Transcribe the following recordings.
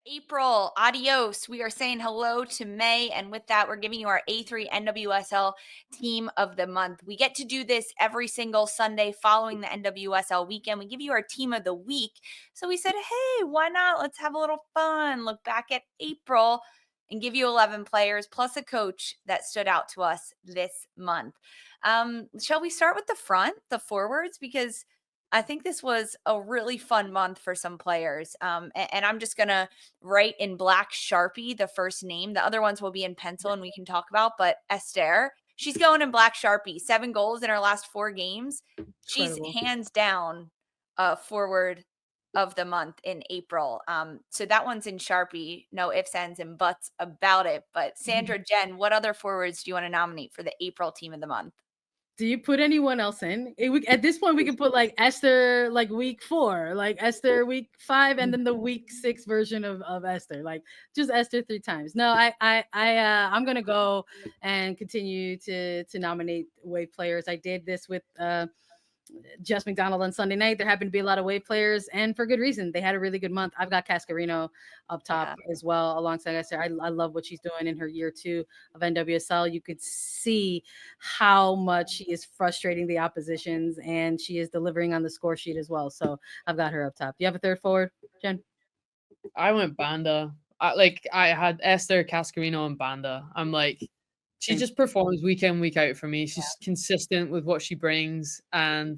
April, adios. We are saying hello to May. And with that, we're giving you our A3 NWSL Team of the Month. We get to do this every single Sunday following the NWSL weekend. We give you our Team of the Week. So we said, hey, why not? Let's have a little fun. Look back at April and give you 11 players plus a coach that stood out to us this month. Shall we start with the front, the forwards? Because I think this was a really fun month for some players. And I'm just going to write in black Sharpie the first name. The other ones will be in pencil and we can talk about. But Esther, she's going in black Sharpie. 7 goals in her last 4 games. She's Incredible. hands down forward of the month in April. So that one's in Sharpie. No ifs, ands, and buts about it. But Sandra, Jen, what other forwards do you want to nominate for the April Team of the Month? Do you put anyone else in? At this point, we can put like Esther, like week 4, like Esther week 5, and then the week 6 version of Esther, like just Esther 3 times. No, I'm gonna go and continue to nominate wave players. I did this with Jess McDonald on Sunday night. There happened to be a lot of wave players, and for good reason. They had a really good month. I've got Cascarino up top as well, alongside Esther. I love what she's doing in her year 2 of NWSL. You could see how much she is frustrating the oppositions, and she is delivering on the score sheet as well. So I've got her up top. Do you have a third forward, Jen? I went Banda. I had Esther, Cascarino, and Banda. I'm like, she just performs week in, week out for me. She's consistent with what she brings. And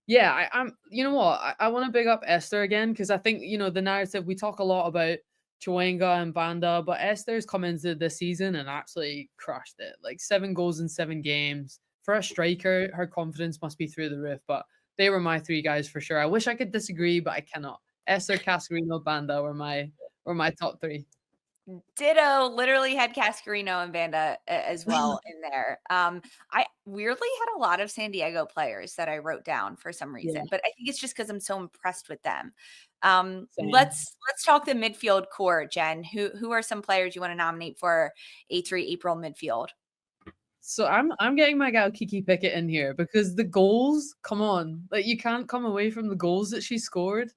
yeah, I'm you know what? I want to big up Esther again because I think, the narrative, we talk a lot about Chwenga and Banda, but Esther's come into this season and absolutely crushed it. Like 7 goals in 7 games. For a striker, her confidence must be through the roof, but they were my 3 guys for sure. I wish I could disagree, but I cannot. Esther, Cascarino, Banda were my top 3. Ditto, literally had Cascarino and Banda as well in there. I weirdly had a lot of San Diego players that I wrote down for some reason, but I think it's just because I'm so impressed with them. Let's talk the midfield core, Jen. Who are some players you want to nominate for A3 April midfield? So I'm getting my gal Kiki Pickett in here because the goals, come on, like you can't come away from the goals that she scored.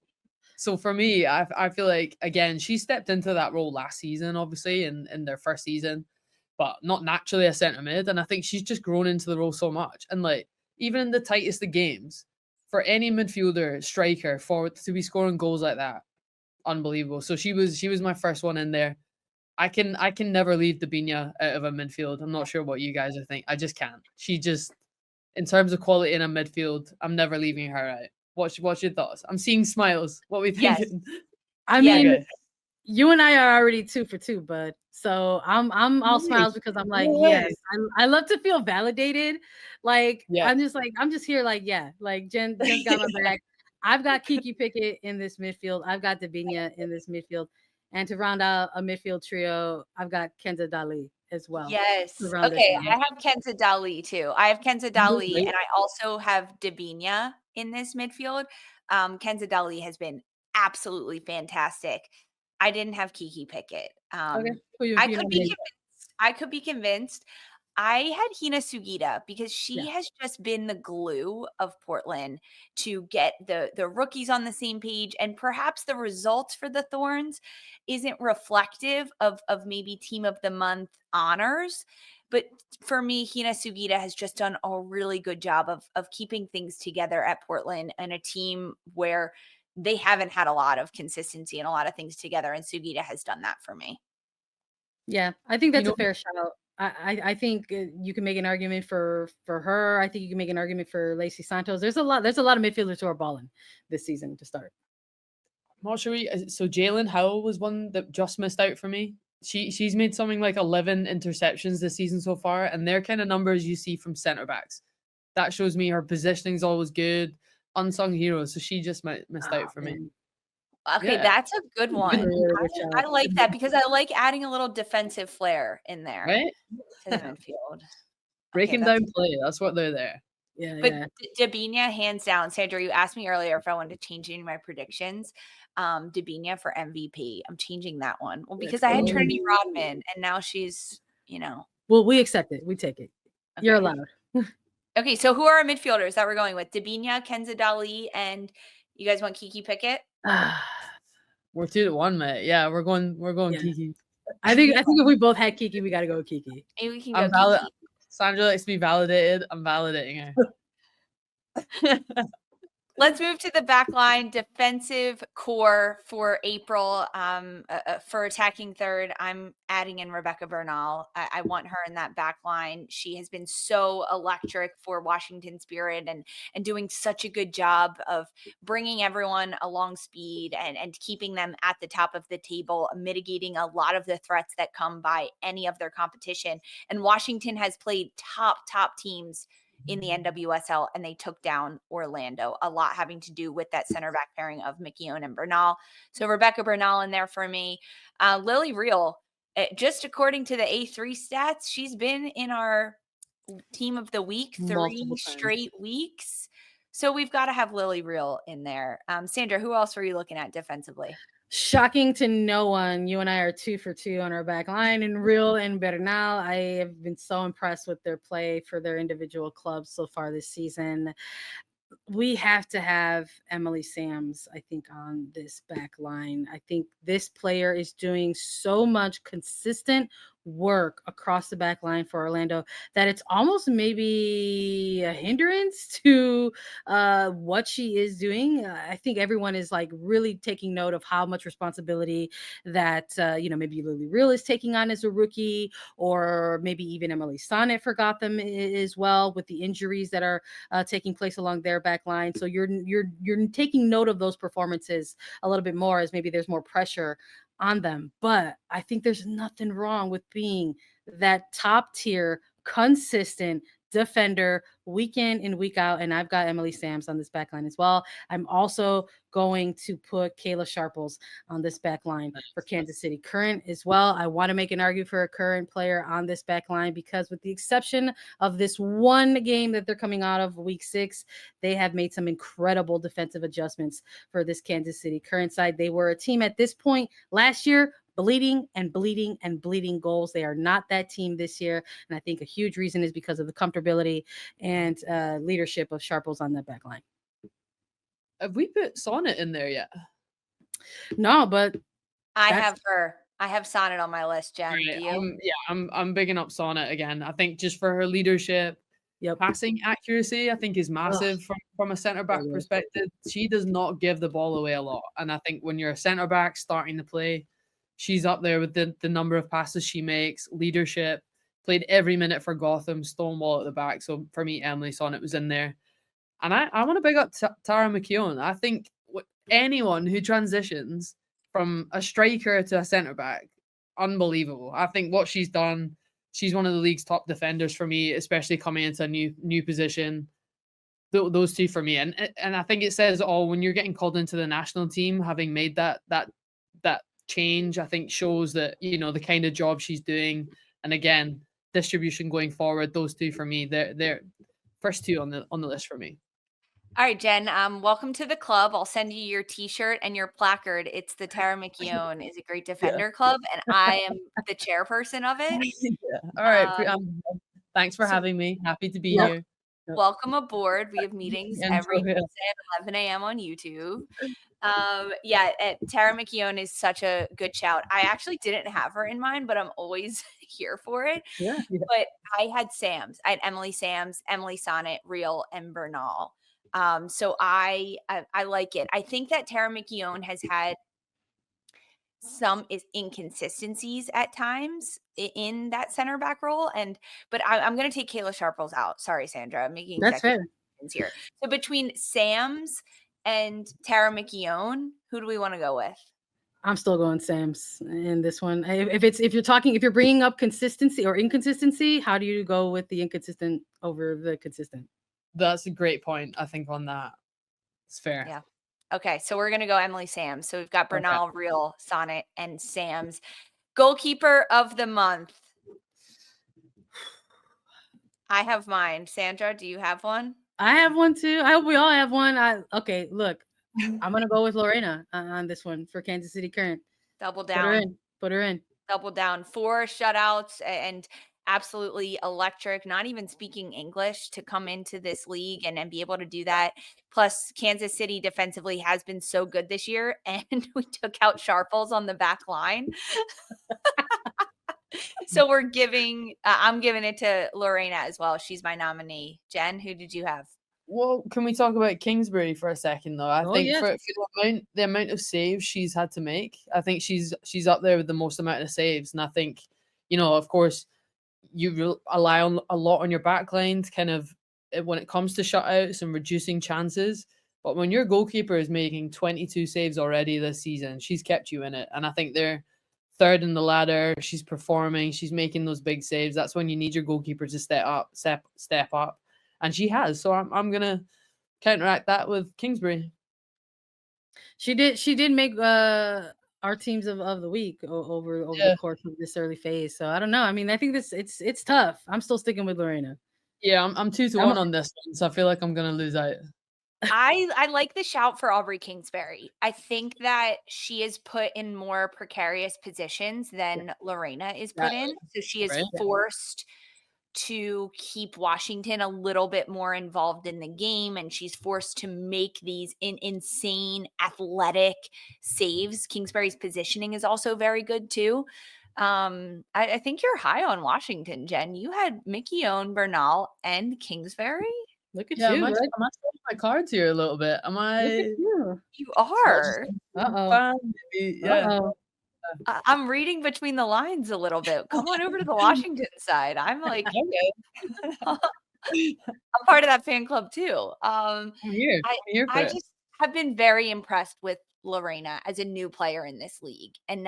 So for me, I feel like, again, she stepped into that role last season, obviously, in their first season, but not naturally a centre mid. And I think she's just grown into the role so much. And like, even in the tightest of games, for any midfielder, striker, forward to be scoring goals like that, unbelievable. So she was my first one in there. I can never leave Dabinia out of a midfield. I'm not sure what you guys are thinking. I just can't. She just, in terms of quality in a midfield, I'm never leaving her out. What's your thoughts? I'm seeing smiles. What we thinking? Yes. I mean, you and I are already 2 for 2, bud. So I'm all smiles because I'm like, yes, I love to feel validated. Like, I'm just here like, yeah, like Jen's got my back. I've got Kiki Pickett in this midfield. I've got Dabinia in this midfield. And to round out a midfield trio, I've got Kenza Dali as well. Yes. Okay, I have Kenza Dali too. I have Kenza Dali, and I also have Dabinia in this midfield. Kenza Dali has been absolutely fantastic. I didn't have Kiki Pickett. I could be convinced. I had Hina Sugita because she has just been the glue of Portland to get the rookies on the same page, and perhaps the results for the Thorns isn't reflective of maybe Team of the Month honors. But for me, Hina Sugita has just done a really good job of keeping things together at Portland, and a team where they haven't had a lot of consistency and a lot of things together, and Sugita has done that for me. Yeah, I think that's a fair shout. I think you can make an argument for her. I think you can make an argument for Lacey Santos. There's a lot of midfielders who are balling this season to start. So Jalen Howell was one that just missed out for me. She's made something like 11 interceptions this season so far, and they're kind of numbers you see from centre backs. That shows me her positioning is always good. Unsung hero, so she just missed out for me. Okay, that's a good one. I like that because I like adding a little defensive flair in there, right? To the midfield. Breaking down play, that's what they're there. Yeah, but Dabinia, hands down. Sandra, you asked me earlier if I wanted to change any of my predictions. Dabinia for MVP. I'm changing that one. Well, because I had Trinity Rodman, and now she's, Well, we accept it. We take it. Okay. You're allowed. Okay, so who are our midfielders that we're going with? Dabinia, Kenza Dali, and you guys want Kiki Pickett? We're 2-1, mate. Yeah, we're going Yeah. Kiki. I think if we both had Kiki, we got to go with Kiki. Maybe we can go I'm valid. Kiki. Sandra likes to be validated. I'm validating her. Let's move to the back line defensive core for April. For attacking third, I'm adding in Rebecca Bernal. I want her in that back line. She has been so electric for Washington Spirit and doing such a good job of bringing everyone along speed and keeping them at the top of the table, mitigating a lot of the threats that come by any of their competition. And Washington has played top teams in the NWSL, and they took down Orlando, a lot having to do with that center back pairing of McKeown and Bernal. So Rebecca Bernal in there for me. Lily Real, just according to the A3 stats, she's been in our team of the week Multiple 3 times. straight weeks. So we've got to have Lily Real in there. Sandra, who else were you looking at defensively? Shocking to no one. You and I are 2 for 2 on our back line. And Real and Bernal, I have been so impressed with their play for their individual clubs so far this season. We have to have Emily Sams, I think, on this back line. I think this player is doing so much consistent work across the back line for Orlando that it's almost maybe a hindrance to what she is doing. I think everyone is like really taking note of how much responsibility that maybe Lily Real is taking on as a rookie, or maybe even Emily Sonnet forgot them as well with the injuries that are taking place along their back line. So you're taking note of those performances a little bit more, as maybe there's more pressure on them. But I think there's nothing wrong with being that top tier, consistent defender week in and week out. And I've got Emily Sams on this back line as well. I'm also going to put Kayla Sharples on this back line for Kansas City Current as well. I want to make an argument for a current player on this back line because with the exception of this one game that they're coming out of week 6, they have made some incredible defensive adjustments for this Kansas City Current side. They were a team at this point last year bleeding goals. They are not that team this year. And I think a huge reason is because of the comfortability and leadership of Sharples on that back line. Have we put Sonnet in there yet? No, but I have her. I have Sonnet on my list, Jen. Right. Do you? I'm bigging up Sonnet again. I think just for her leadership, passing accuracy, I think is massive from a center back perspective. She does not give the ball away a lot, and I think when you're a center back starting to play, she's up there with the number of passes she makes, leadership. Played every minute for Gotham, Stonewall at the back. So for me, Emily Sonnet was in there. And I want to big up Tara McKeown. I think anyone who transitions from a striker to a centre back, unbelievable. I think what she's done, she's one of the league's top defenders for me, especially coming into a new position. Those two for me. And I think it says all when you're getting called into the national team, having made that change, I think shows that, the kind of job she's doing. And again, distribution going forward, those two for me, they're first two on the list for me. All right, Jen, welcome to the club. I'll send you your t-shirt and your placard. It's the Tara McKeown is a great defender club, and I am the chairperson of it. All right. Thanks for having me. Happy to be here. Welcome aboard. We have meetings every Tuesday at 11 a.m. on YouTube. Tara McKeown is such a good shout. I actually didn't have her in mind, but I'm always here for it. Yeah. But I had Sams. I had Emily Sams, Emily Sonnet, Real, and Bernal. So I like it. I think that Tara McKeown has had some inconsistencies at times in that center back role. But I'm going to take Kayla Sharples out. Sorry, Sandra. I'm making that's fair here. So between Sams and Tara McKeown, who do we want to go with? I'm still going Sams in this one. If you're bringing up consistency or inconsistency, how do you go with the inconsistent over the consistent? That's a great point. I think on that, it's fair. Yeah. Okay, so we're gonna go Emily Sams. So we've got Bernal, Real, Sonnet, and Sams. Goalkeeper of the month. I have mine. Sandra, do you have one? I have one too. I hope we all have one. Okay, look, I'm gonna go with Lorena on this one for Kansas City Current. Double down. Put her in. Double down. 4 shutouts, and absolutely electric, not even speaking English to come into this league and be able to do that. Plus, Kansas City defensively has been so good this year, and we took out Sharples on the back line. So I'm giving it to Lorena as well. She's my nominee. Jen, who did you have? Well, can we talk about Kingsbury for a second though? I Oh think yes. for the amount of saves she's had to make, I think she's up there with the most amount of saves. And I think, of course, you rely on a lot on your backline to kind of when it comes to shutouts and reducing chances. But when your goalkeeper is making 22 saves already this season, she's kept you in it. And I think they're third in the ladder. She's performing. She's making those big saves. That's when you need your goalkeeper to step up, and she has. So I'm gonna counteract that with Kingsbury. She did make our teams of the week over the course of this early phase. So I don't know. I mean, I think it's tough. I'm still sticking with Lorena. Yeah, I'm 2-1 on this one, so I feel like I'm gonna lose out. I like the shout for Aubrey Kingsbury. I think that she is put in more precarious positions than Lorena is put in. So she is forced to keep Washington a little bit more involved in the game, and she's forced to make these insane athletic saves. Kingsbury's positioning is also very good too. I think you're high on Washington, Jen. You had Mickey Owen, Bernal, and Kingsbury. Look at Yeah, you. am I showing my cards here a little bit? Am I? Look at you. You are. Yeah. I'm reading between the lines a little bit. Come on over to the Washington side. I'm like, I'm part of that fan club too. I'm here. I just have been very impressed with Lorena as a new player in this league and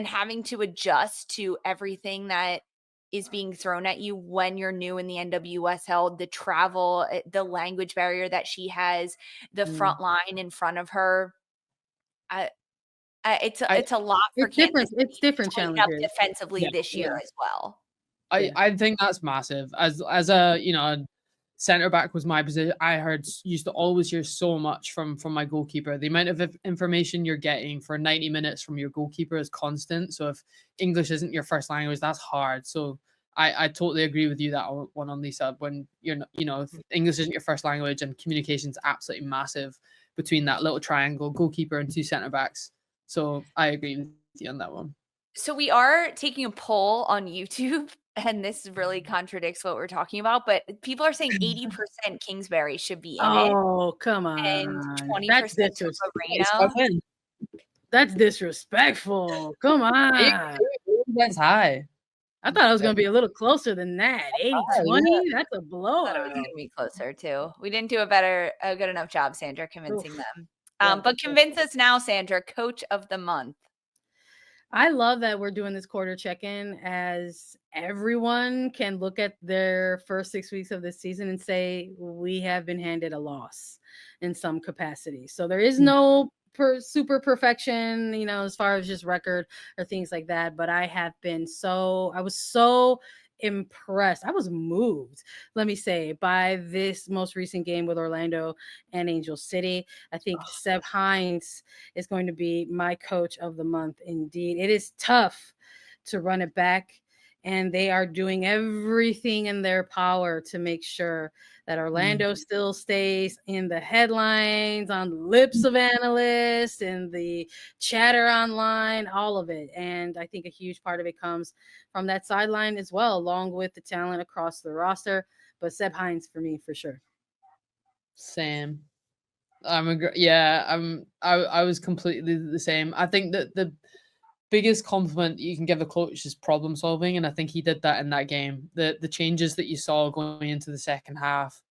having to adjust to everything that is being thrown at you when you're new in the NWSL, the travel, the language barrier that she has, the front line in front of her. It's a lot for Kansas. It's different challenge defensively this year as well. I think that's massive. As a center back was my position. I used to always hear so much from my goalkeeper. The amount of information you're getting for 90 minutes from your goalkeeper is constant. So if English isn't your first language, that's hard. So I totally agree with you that one on Lisa. When you're not, if English isn't your first language and communication's absolutely massive between that little triangle, goalkeeper and two center backs. So I agree with you on that one. So we are taking a poll on YouTube, and this really contradicts what we're talking about, but people are saying 80% Kingsbury should be in it. Oh, come on. And 20% Lorena. That's disrespectful. Come on. That's high. I thought it was going to be a little closer than that. 80-20? That's a blowout. I thought it was going to be closer too. We didn't do a good enough job, Sandra, convincing them. But convince us now, Sandra, Coach of the Month. I love that we're doing this quarter check-in, as everyone can look at their first 6 weeks of this season and say, we have been handed a loss in some capacity. So there is no super perfection, as far as just record or things like that. But I was so impressed. I was moved, let me say, by this most recent game with Orlando and Angel City. I think Seb Hines is going to be my coach of the month. Indeed, it is tough to run it back, and they are doing everything in their power to make sure that Orlando still stays in the headlines, on the lips of analysts, and the chatter online, all of it. And I think a huge part of it comes from that sideline as well, along with the talent across the roster. But Seb Hines for me, for sure. Same. I was completely the same. I think that the biggest compliment you can give a coach is problem solving, and I think he did that in that game. The changes that you saw going into the second half,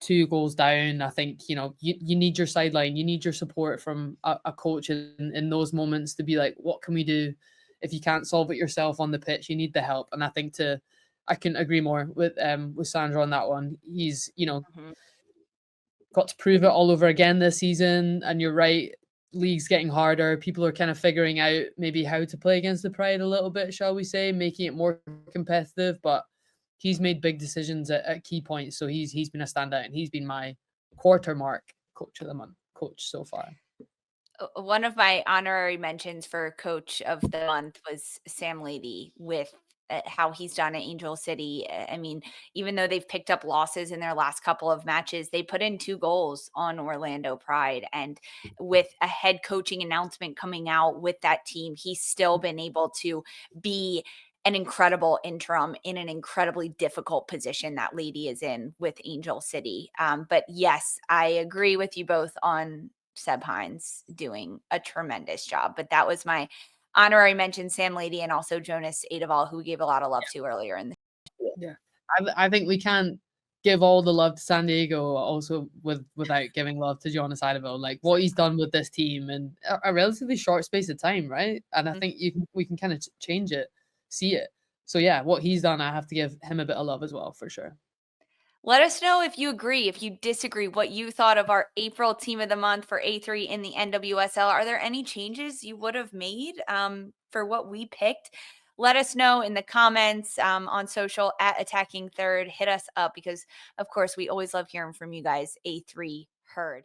2 goals down, I think you need your sideline, you need your support from a coach in those moments to be like, what can we do? If you can't solve it yourself on the pitch, you need the help. And I think I can agree more with Sandra on that one. He's got to prove it all over again this season, and you're right. League's getting harder. People are kind of figuring out maybe how to play against the Pride a little bit, shall we say, making it more competitive. But he's made big decisions at key points, so he's been a standout, and he's been my quarter mark coach of the month coach so far. One of my honorary mentions for coach of the month was Sam Lady with how he's done at Angel City. I mean, even though they've picked up losses in their last couple of matches, they put in 2 goals on Orlando Pride. And with a head coaching announcement coming out with that team, he's still been able to be an incredible interim in an incredibly difficult position that lady is in with Angel City. But yes, I agree with you both on Seb Hines doing a tremendous job. But that was my honorary mention, Sam Lady, and also Jonas Adeval, who we gave a lot of love to earlier in the Yeah. I think we can't give all the love to San Diego also without giving love to Jonas Ideville. Like what he's done with this team in a relatively short space of time, right? And I think we can kind of change it, see it. So yeah, what he's done, I have to give him a bit of love as well, for sure. Let us know if you agree, if you disagree, what you thought of our April Team of the Month for A3 in the NWSL. Are there any changes you would have made for what we picked? Let us know in the comments on social at Attacking Third. Hit us up because, of course, we always love hearing from you guys. A3 heard.